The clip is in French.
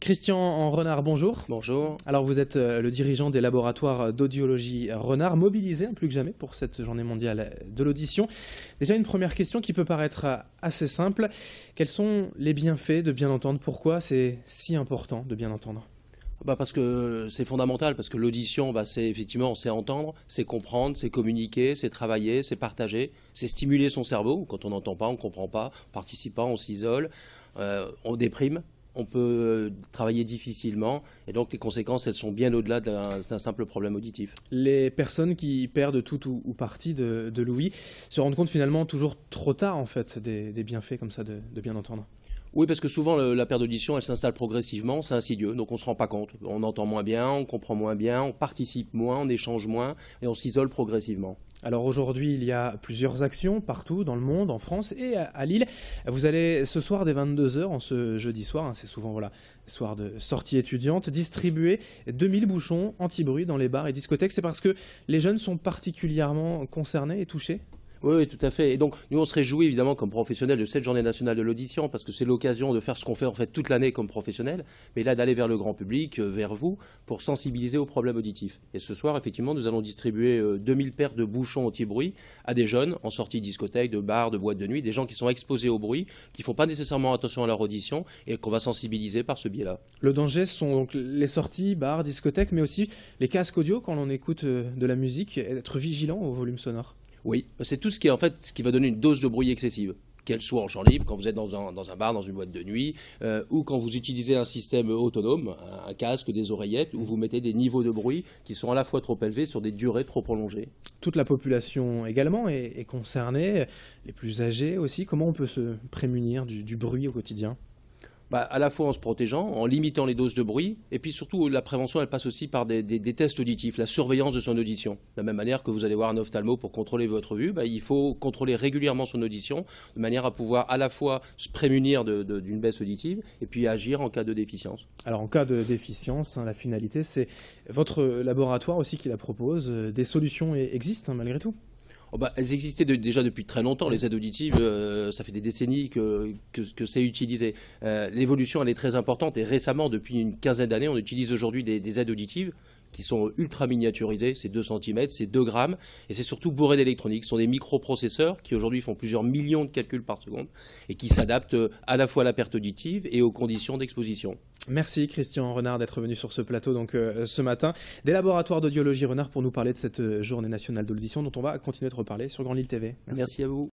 Christian Renard, bonjour. Bonjour. Alors vous êtes le dirigeant des laboratoires d'audiologie Renard, mobilisé plus que jamais pour cette journée mondiale de l'audition. Déjà une première question qui peut paraître assez simple. Quels sont les bienfaits de bien entendre? Pourquoi c'est si important de bien entendre? Parce que c'est fondamental, parce que l'audition, c'est effectivement, c'est entendre, c'est comprendre, c'est communiquer, c'est travailler, c'est partager, c'est stimuler son cerveau. Quand on n'entend pas, on ne comprend pas, on ne participe pas, on s'isole, on déprime. On peut travailler difficilement et donc les conséquences, elles sont bien au-delà d'un simple problème auditif. Les personnes qui perdent tout ou partie de l'ouïe se rendent compte finalement toujours trop tard en fait des bienfaits comme ça de bien entendre. Oui, parce que souvent la perte d'audition, elle s'installe progressivement, c'est insidieux, donc on ne se rend pas compte. On entend moins bien, on comprend moins bien, on participe moins, on échange moins et on s'isole progressivement. Alors aujourd'hui, il y a plusieurs actions partout dans le monde, en France et à Lille. Vous allez ce soir dès 22 h, en ce jeudi soir, c'est souvent soir de sortie étudiante, distribuer 2000 bouchons anti-bruit dans les bars et discothèques. C'est parce que les jeunes sont particulièrement concernés et touchés? Oui, tout à fait. Et donc, nous, on se réjouit évidemment comme professionnels de cette journée nationale de l'audition parce que c'est l'occasion de faire ce qu'on fait en fait toute l'année comme professionnels, mais là d'aller vers le grand public, vers vous, pour sensibiliser aux problèmes auditifs. Et ce soir, effectivement, nous allons distribuer 2000 paires de bouchons anti-bruit à des jeunes en sortie discothèque, de bars, de boîtes de nuit, des gens qui sont exposés au bruit, qui ne font pas nécessairement attention à leur audition et qu'on va sensibiliser par ce biais-là. Le danger, ce sont donc les sorties, bars, discothèques, mais aussi les casques audio quand l'on écoute de la musique, et être vigilant au volume sonore. Oui, c'est tout ce qui va donner une dose de bruit excessive, qu'elle soit en champ libre, quand vous êtes dans un bar, dans une boîte de nuit, ou quand vous utilisez un système autonome, un casque, des oreillettes, où vous mettez des niveaux de bruit qui sont à la fois trop élevés sur des durées trop prolongées. Toute la population également est concernée, les plus âgés aussi. Comment on peut se prémunir du bruit au quotidien ? À la fois en se protégeant, en limitant les doses de bruit, et puis surtout la prévention, elle passe aussi par des tests auditifs, la surveillance de son audition. De la même manière que vous allez voir un ophtalmo pour contrôler votre vue, il faut contrôler régulièrement son audition, de manière à pouvoir à la fois se prémunir d'une baisse auditive, et puis agir en cas de déficience. Alors en cas de déficience, la finalité, c'est votre laboratoire aussi qui la propose. Des solutions existent malgré tout? Elles existaient déjà depuis très longtemps, les aides auditives, ça fait des décennies que c'est utilisé. L'évolution, elle est très importante et récemment, depuis une quinzaine d'années, on utilise aujourd'hui des aides auditives qui sont ultra miniaturisées, c'est 2 cm, c'est 2 grammes, et c'est surtout bourré d'électronique. Ce sont des microprocesseurs qui aujourd'hui font plusieurs millions de calculs par seconde et qui s'adaptent à la fois à la perte auditive et aux conditions d'exposition. Merci Christian Renard d'être venu sur ce plateau ce matin des laboratoires d'audiologie Renard pour nous parler de cette journée nationale de l'audition dont on va continuer de reparler sur Grand Lille TV. Merci à vous.